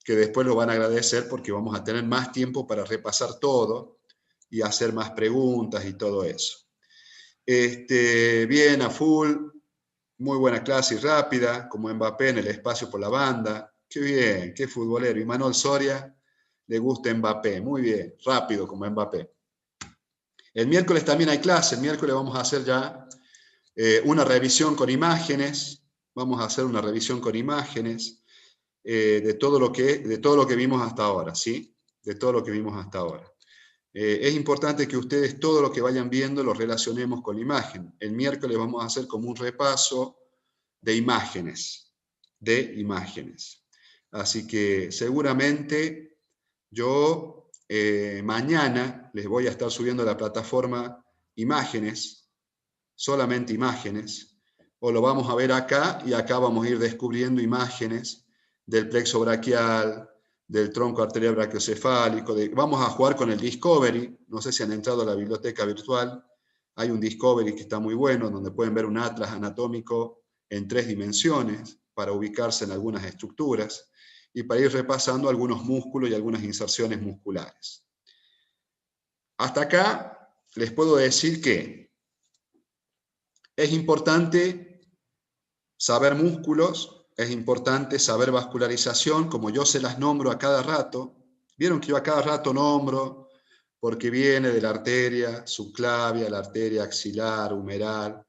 que después lo van a agradecer porque vamos a tener más tiempo para repasar todo y hacer más preguntas y todo eso. Bien, a full, muy buena clase y rápida, como Mbappé en el espacio por la banda. Qué bien, qué futbolero. Y Manuel Soria le gusta Mbappé, muy bien, rápido como Mbappé. El miércoles también hay clase, el miércoles vamos a hacer ya una revisión con imágenes, vamos a hacer una revisión con imágenes de todo lo que vimos hasta ahora, ¿sí? De todo lo que vimos hasta ahora. Es importante que ustedes todo lo que vayan viendo lo relacionemos con la imagen. El miércoles vamos a hacer como un repaso de imágenes, Así que seguramente yo mañana les voy a estar subiendo a la plataforma imágenes, solamente imágenes, o lo vamos a ver acá y acá vamos a ir descubriendo imágenes del plexo braquial, del tronco arterial brachiocefálico. Vamos a jugar con el Discovery, no sé si han entrado a la biblioteca virtual, hay un Discovery que está muy bueno, donde pueden ver un atlas anatómico en 3 dimensiones para ubicarse en algunas estructuras y para ir repasando algunos músculos y algunas inserciones musculares. Hasta acá les puedo decir que es importante saber músculos, es importante saber vascularización, como yo se las nombro a cada rato. Vieron que yo a cada rato nombro porque viene de la arteria subclavia, la arteria axilar, humeral,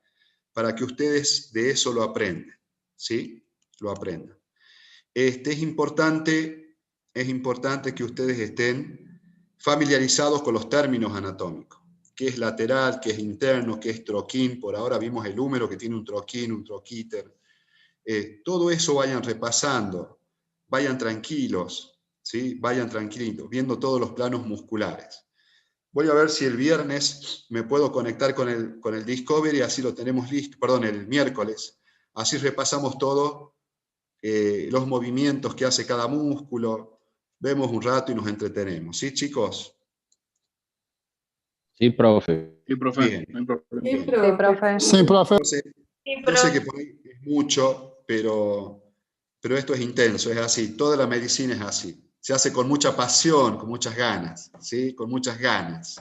para que ustedes de eso lo aprendan, ¿sí? Lo aprendan. Es importante que ustedes estén familiarizados con los términos anatómicos. ¿Qué es lateral? ¿Qué es interno? ¿Qué es troquín? Por ahora vimos el húmero que tiene un troquín, un troquíter. Todo eso vayan repasando, vayan tranquilos, ¿sí? Vayan tranquilos, viendo todos los planos musculares. Voy a ver si el viernes me puedo conectar con el Discovery, así lo tenemos listo, perdón, el miércoles. Así repasamos todo, los movimientos que hace cada músculo, vemos un rato y nos entretenemos. ¿Sí, chicos? Sí, profe. Sí, profe. Bien. No hay problema. Sí, profe. Sí, profe. Yo sé que por ahí es mucho, pero esto es intenso, es así. Toda la medicina es así. Se hace con mucha pasión, con muchas ganas, ¿sí? Con muchas ganas.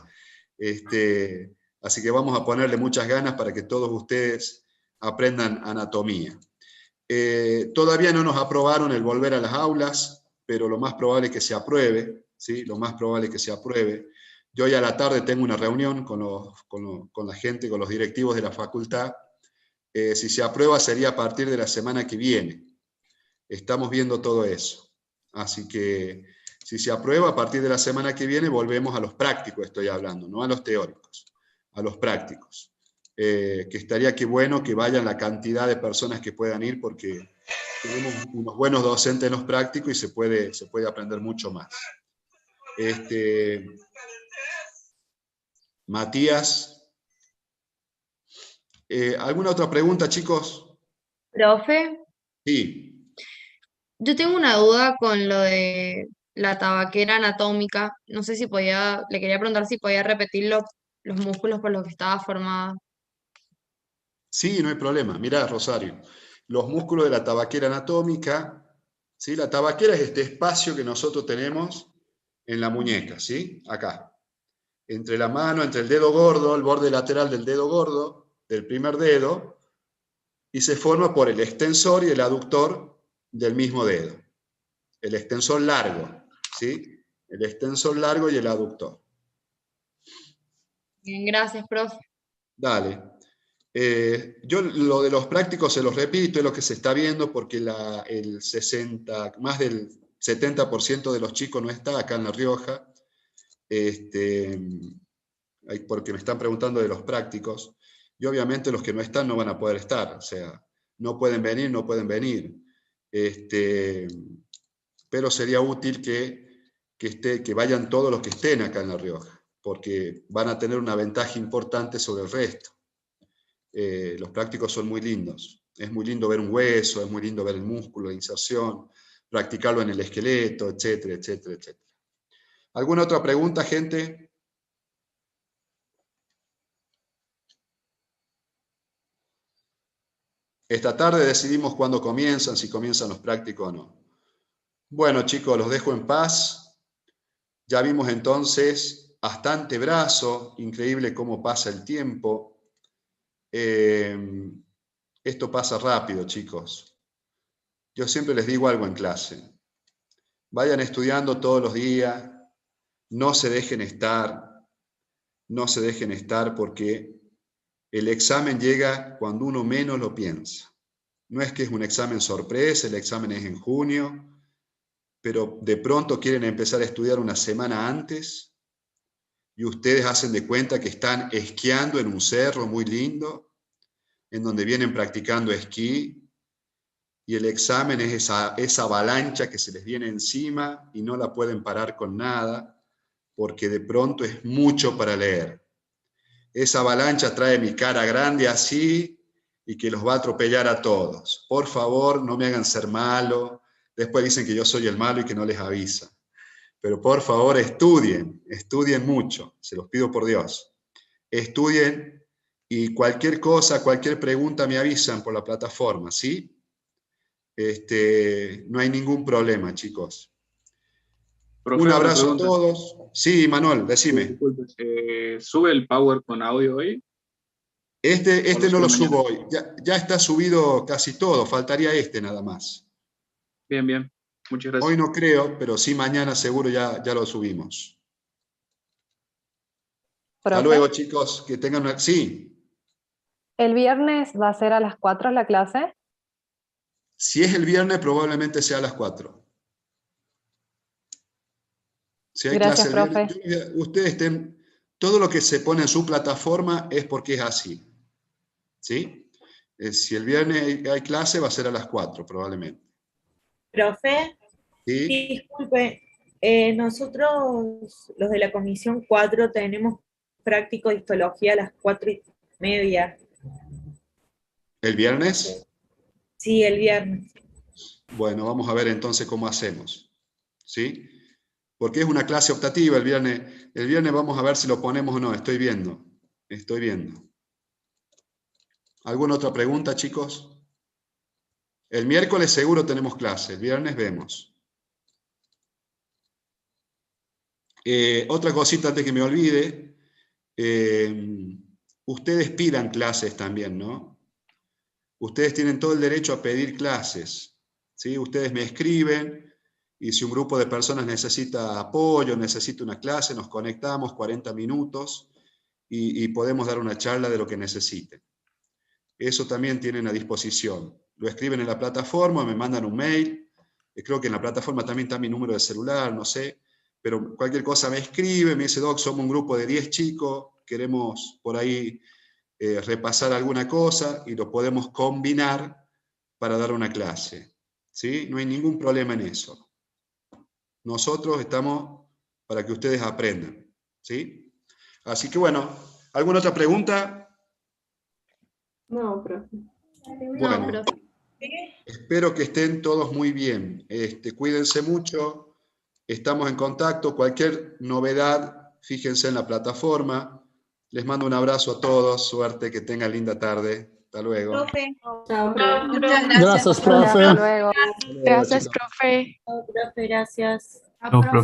Así que vamos a ponerle muchas ganas para que todos ustedes aprendan anatomía. Todavía no nos aprobaron el volver a las aulas, pero lo más probable es que se apruebe, ¿sí? Lo más probable es que se apruebe. Yo hoy a la tarde tengo una reunión con la gente, con los directivos de la facultad. Si se aprueba sería a partir de la semana que viene. Estamos viendo todo eso. Así que si se aprueba, a partir de la semana que viene volvemos a los prácticos, estoy hablando, no a los teóricos, a los prácticos. Que estaría que bueno que vayan la cantidad de personas que puedan ir, porque tenemos unos buenos docentes en los prácticos y se puede aprender mucho más. Matías, ¿alguna otra pregunta, chicos? Profe, Sí. yo tengo una duda con lo de la tabaquera anatómica. No sé si le quería preguntar si podía repetir los músculos por los que estaba formada. Sí, no hay problema. Mirá, Rosario, los músculos de la tabaquera anatómica, ¿sí? La tabaquera es este espacio que nosotros tenemos en la muñeca, ¿sí? Acá. Entre la mano, entre el dedo gordo, el borde lateral del dedo gordo, del primer dedo, y se forma por el extensor y el aductor del mismo dedo. El extensor largo, ¿sí? El extensor largo y el aductor. Bien, gracias, profe. Dale. Yo lo de los prácticos se los repito, es lo que se está viendo, porque más del 70% de los chicos no está acá en La Rioja, porque me están preguntando de los prácticos, y obviamente los que no están no van a poder estar, o sea, no pueden venir, pero sería útil que vayan todos los que estén acá en La Rioja, porque van a tener una ventaja importante sobre el resto. Los prácticos son muy lindos. Es muy lindo ver un hueso, es muy lindo ver el músculo, la inserción, practicarlo en el esqueleto, etcétera, etcétera, etcétera. ¿Alguna otra pregunta, gente? Esta tarde decidimos cuándo comienzan, si comienzan los prácticos o no. Bueno, chicos, los dejo en paz. Ya vimos entonces bastante brazo, increíble cómo pasa el tiempo. Esto pasa rápido, chicos. Yo siempre les digo algo en clase. Vayan estudiando todos los días, no se dejen estar porque el examen llega cuando uno menos lo piensa. No es que es un examen sorpresa, el examen es en junio, pero de pronto quieren empezar a estudiar una semana antes y ustedes hacen de cuenta que están esquiando en un cerro muy lindo, en donde vienen practicando esquí, y el examen es esa avalancha que se les viene encima y no la pueden parar con nada, porque de pronto es mucho para leer. Esa avalancha trae mi cara grande así y que los va a atropellar a todos. Por favor, no me hagan ser malo. Después dicen que yo soy el malo y que no les avisa. Pero por favor, estudien mucho, se los pido por Dios. Estudien y cualquier cosa, cualquier pregunta me avisan por la plataforma, ¿sí? No hay ningún problema, chicos. Profe, Un una abrazo a pregunta. todos. Sí, Manuel, decime. Disculpe, ¿sube el Power con audio hoy? Este no lo mañana? subo hoy. Ya está subido casi todo. Faltaría este nada más. Bien, bien. Muchas gracias. Hoy no creo, pero sí mañana seguro ya lo subimos. Hasta Profe, luego, chicos. Que tengan una... Sí. ¿el viernes va a ser a las 4 la clase? Si es el viernes, probablemente sea a las 4. Si hay Gracias, clase el profe. viernes, ustedes todo lo que se pone en su plataforma es porque es así. ¿Sí? Si el viernes hay clase, va a ser a las 4, probablemente. Profe, ¿Sí? disculpe, nosotros los de la comisión 4 tenemos práctico de histología a las 4:30. ¿El viernes? Sí, el viernes. Bueno, vamos a ver entonces cómo hacemos. ¿Sí? Porque es una clase optativa el viernes. El viernes vamos a ver si lo ponemos o no. Estoy viendo. ¿Alguna otra pregunta, chicos? El miércoles seguro tenemos clase. El viernes vemos. Otra cosita antes que me olvide. ustedes pidan clases también, ¿no? Ustedes tienen todo el derecho a pedir clases, ¿sí? Ustedes me escriben y si un grupo de personas necesita apoyo, necesita una clase, nos conectamos 40 minutos y podemos dar una charla de lo que necesiten. Eso también tienen a disposición. Lo escriben en la plataforma, me mandan un mail, creo que en la plataforma también está mi número de celular, no sé, pero cualquier cosa me escribe, me dice, Doc, somos un grupo de 10 chicos, queremos por ahí repasar alguna cosa y lo podemos combinar para dar una clase, ¿sí? No hay ningún problema en eso. Nosotros estamos para que ustedes aprendan, ¿sí? Así que bueno, ¿alguna otra pregunta? No, profe. Bueno, No, profe. espero que estén todos muy bien. Cuídense mucho, estamos en contacto. Cualquier novedad, fíjense en la plataforma. Les mando un abrazo a todos, suerte, que tengan linda tarde. Hasta luego. Profe. Chao, Chao, profe. profe. Gracias, profe. Hasta luego. Gracias, chicos. profe. Chao, profe, gracias. Chao, profe.